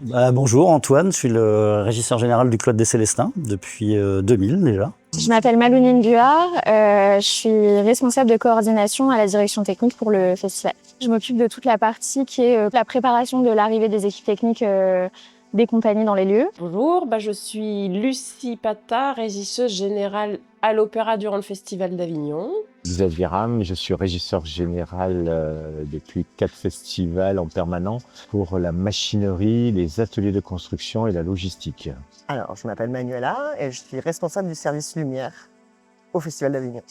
Bonjour Antoine, je suis le régisseur général du Cloître des Célestins depuis 2000 déjà. Je m'appelle Malounine Buard, je suis responsable de coordination à la direction technique pour le festival. Je m'occupe de toute la partie qui est la préparation de l'arrivée des équipes techniques des compagnies dans les lieux. Bonjour, je suis Lucie Pata, régisseuse générale à l'Opéra durant le Festival d'Avignon. Xavier Ram, je suis régisseur général depuis 4 festivals en permanent pour la machinerie, les ateliers de construction et la logistique. Alors, je m'appelle Manuela et je suis responsable du service lumière au Festival d'Avignon.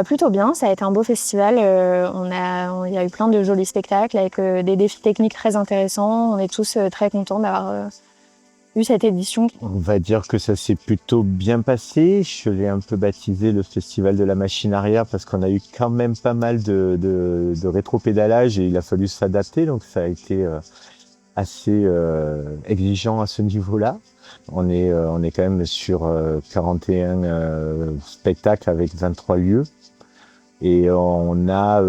Plutôt bien, ça a été un beau festival. Il y a eu plein de jolis spectacles avec des défis techniques très intéressants. On est tous très contents d'avoir eu cette édition. On va dire que ça s'est plutôt bien passé. Je l'ai un peu baptisé le Festival de la machine arrière parce qu'on a eu quand même pas mal de rétropédalage et il a fallu s'adapter. Donc ça a été assez exigeant à ce niveau-là. On est quand même sur 41 spectacles avec 23 lieux. Et on a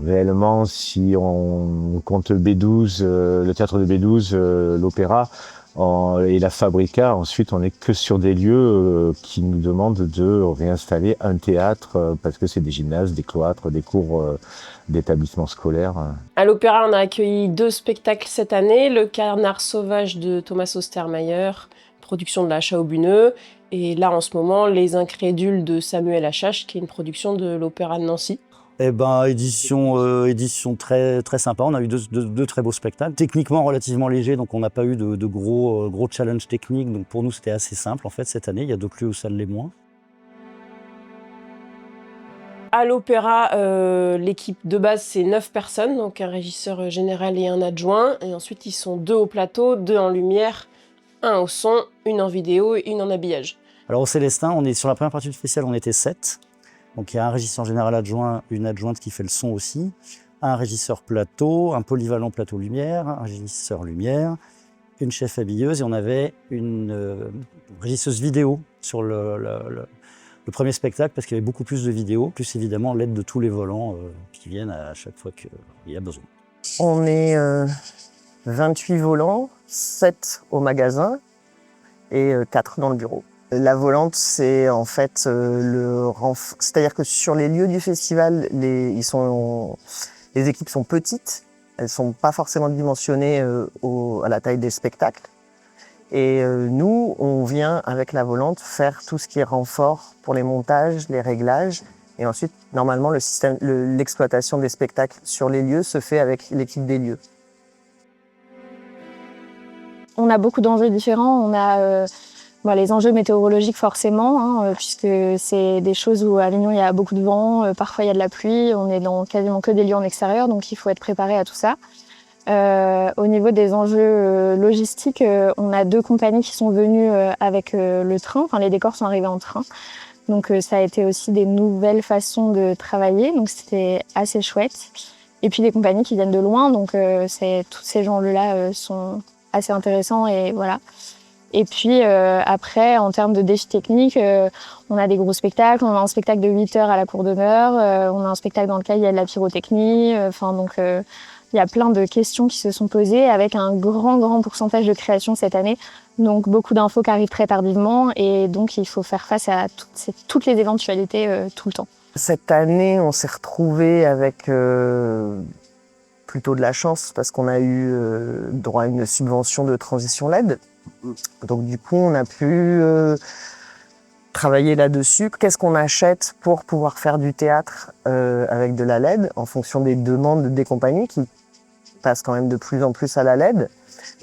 réellement, si on compte B12, le théâtre de B12, l'opéra et la Fabrica, ensuite on n'est que sur des lieux qui nous demandent de réinstaller un théâtre parce que c'est des gymnases, des cloîtres, des cours d'établissements scolaires. À l'Opéra, on a accueilli 2 spectacles cette année, Le Canard sauvage de Thomas Ostermayer, production de la Chao-Buneux, et là en ce moment, Les Incrédules de Samuel Achache, qui est une production de l'Opéra de Nancy. Édition très, très sympa, on a eu deux très beaux spectacles, techniquement relativement légers, donc on n'a pas eu de gros challenges techniques, donc pour nous c'était assez simple en fait cette année, il y a d'autres lieux où ça l'est moins. À l'Opéra, l'équipe de base, c'est 9 personnes, donc un régisseur général et un adjoint. Et ensuite, ils sont 2 au plateau, 2 en lumière, 1 au son, 1 en vidéo et 1 en habillage. Alors au Célestin, on est sur la première partie du festival, on était 7. Donc il y a un régisseur général adjoint, une adjointe qui fait le son aussi, un régisseur plateau, un polyvalent plateau lumière, un régisseur lumière, une chef habilleuse et on avait une régisseuse vidéo sur le premier spectacle parce qu'il y avait beaucoup plus de vidéos, plus évidemment l'aide de tous les volants qui viennent à chaque fois qu'il y a besoin. On est 28 volants, 7 au magasin et 4 dans le bureau. La volante, c'est en fait c'est-à-dire que sur les lieux du festival, les équipes sont petites, elles sont pas forcément dimensionnées à la taille des spectacles. Et nous, on vient avec la volante faire tout ce qui est renfort pour les montages, les réglages. Et ensuite, normalement, l'exploitation des spectacles sur les lieux se fait avec l'équipe des lieux. On a beaucoup d'enjeux différents. On a les enjeux météorologiques forcément, puisque c'est des choses où à Avignon il y a beaucoup de vent, parfois il y a de la pluie, on est dans quasiment que des lieux en extérieur, donc il faut être préparé à tout ça. Au niveau des enjeux logistiques, on a 2 compagnies qui sont venues avec le train, enfin les décors sont arrivés en train. Donc ça a été aussi des nouvelles façons de travailler, donc c'était assez chouette. Et puis des compagnies qui viennent de loin, donc tous ces gens-là sont assez intéressants et voilà. Et puis après, en termes de défis techniques, on a des gros spectacles. On a un spectacle de 8 heures à la Cour d'honneur. On a un spectacle dans lequel il y a de la pyrotechnie. Il y a plein de questions qui se sont posées avec un grand pourcentage de création cette année. Donc beaucoup d'infos qui arrivent très tardivement et donc il faut faire face à toutes les éventualités tout le temps. Cette année, on s'est retrouvés avec plutôt de la chance parce qu'on a eu droit à une subvention de transition LED. Donc du coup, on a pu travailler là-dessus. Qu'est-ce qu'on achète pour pouvoir faire du théâtre avec de la LED en fonction des demandes des compagnies qui passent quand même de plus en plus à la LED,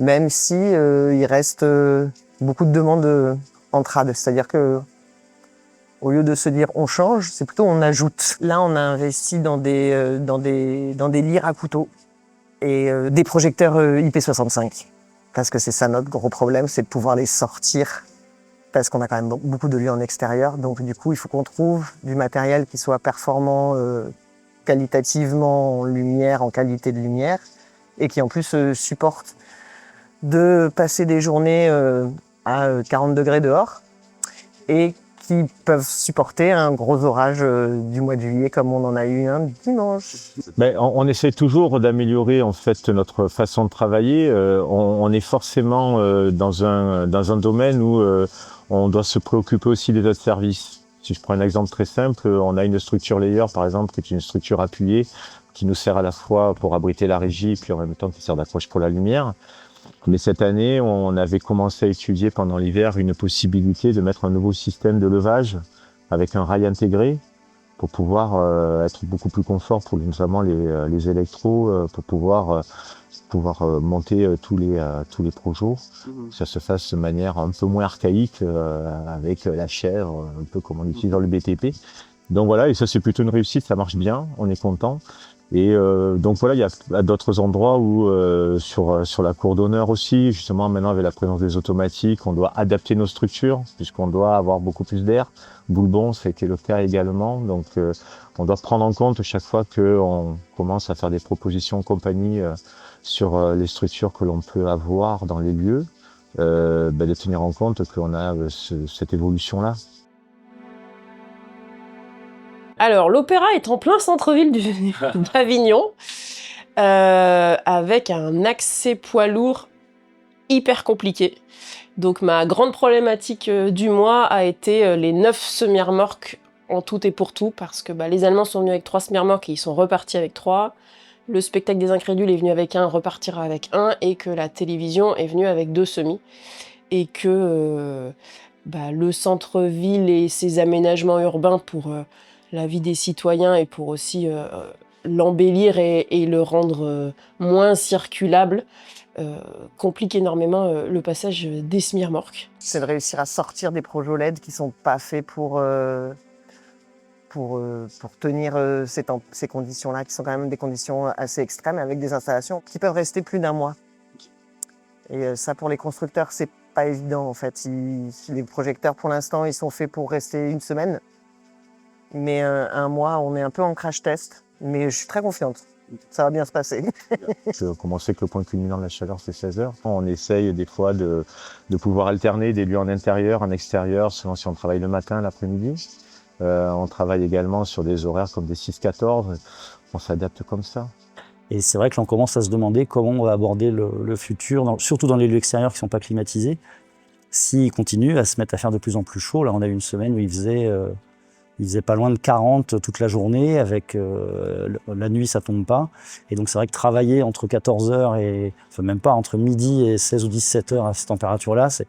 même si il reste beaucoup de demandes en trad. C'est-à-dire que au lieu de se dire on change, c'est plutôt on ajoute. Là, on a investi dans des lyres à couteau et des projecteurs IP65. Parce que c'est ça notre gros problème, c'est de pouvoir les sortir. Parce qu'on a quand même beaucoup de lieux en extérieur. Donc du coup, il faut qu'on trouve du matériel qui soit performant qualitativement en lumière, en qualité de lumière, et qui en plus supporte de passer des journées à 40 degrés dehors, et qui peuvent supporter un gros orage du mois de juillet comme on en a eu un dimanche. Ben, on essaie toujours d'améliorer en fait notre façon de travailler. On est forcément dans un domaine où on doit se préoccuper aussi des autres services. Si je prends un exemple très simple, on a une structure layer par exemple qui est une structure appuyée qui nous sert à la fois pour abriter la régie puis en même temps qui sert d'accroche pour la lumière. Mais cette année, on avait commencé à étudier pendant l'hiver une possibilité de mettre un nouveau système de levage avec un rail intégré pour pouvoir être beaucoup plus confort pour notamment les électros, pour pouvoir monter tous les projets. Que ça se fasse de manière un peu moins archaïque avec la chèvre, un peu comme on utilise dans le BTP. Donc voilà, et ça c'est plutôt une réussite, ça marche bien, on est content. Et donc voilà, il y a d'autres endroits où sur la cour d'honneur aussi, justement maintenant avec la présence des automatiques, on doit adapter nos structures puisqu'on doit avoir beaucoup plus d'air. Boulbon, ça a été le cas également, donc on doit prendre en compte chaque fois qu'on commence à faire des propositions en compagnie sur les structures que l'on peut avoir dans les lieux, de tenir en compte qu'on a cette évolution-là. Alors, l'Opéra est en plein centre-ville d'Avignon, avec un accès poids lourd hyper compliqué. Donc, ma grande problématique du mois a été les 9 semi-remorques en tout et pour tout, parce que les Allemands sont venus avec 3 semi-remorques et ils sont repartis avec 3. Le spectacle des Incrédules est venu avec 1, repartira avec 1, et que la télévision est venue avec 2 semis. Et que le centre-ville et ses aménagements urbains pour la vie des citoyens et pour aussi l'embellir et le rendre moins circulable, complique énormément le passage des semi-remorques. C'est de réussir à sortir des projets LED qui sont pas faits pour tenir ces conditions-là, qui sont quand même des conditions assez extrêmes, avec des installations qui peuvent rester plus d'1 mois. Et ça, pour les constructeurs, c'est pas évident en fait. Les projecteurs, pour l'instant, ils sont faits pour rester 1 semaine. Mais 1 mois, on est un peu en crash test. Mais je suis très confiante. Ça va bien se passer. Comme on sait que le point culminant de la chaleur, c'est 16 heures. On essaye des fois de pouvoir alterner des lieux en intérieur, en extérieur, selon si on travaille le matin, l'après-midi. On travaille également sur des horaires comme des 6-14. On s'adapte comme ça. Et c'est vrai que l'on commence à se demander comment on va aborder le futur, surtout dans les lieux extérieurs qui ne sont pas climatisés. S'ils continuent à se mettre à faire de plus en plus chaud, là on a eu une semaine où il faisait pas loin de 40 toute la journée, avec la nuit ça tombe pas. Et donc c'est vrai que travailler entre 14h et, enfin même pas, entre midi et 16 ou 17h à cette température-là, ça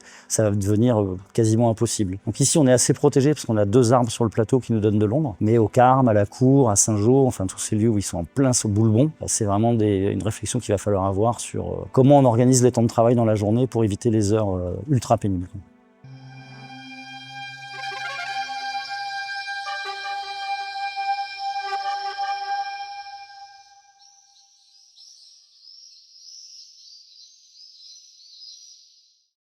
va devenir quasiment impossible. Donc ici on est assez protégé parce qu'on a 2 arbres sur le plateau qui nous donnent de l'ombre. Mais au Carme, à la Cour, à Saint-Jean, enfin tous ces lieux où ils sont en plein sur Boulbon, c'est vraiment une réflexion qu'il va falloir avoir sur comment on organise les temps de travail dans la journée pour éviter les heures ultra pénibles.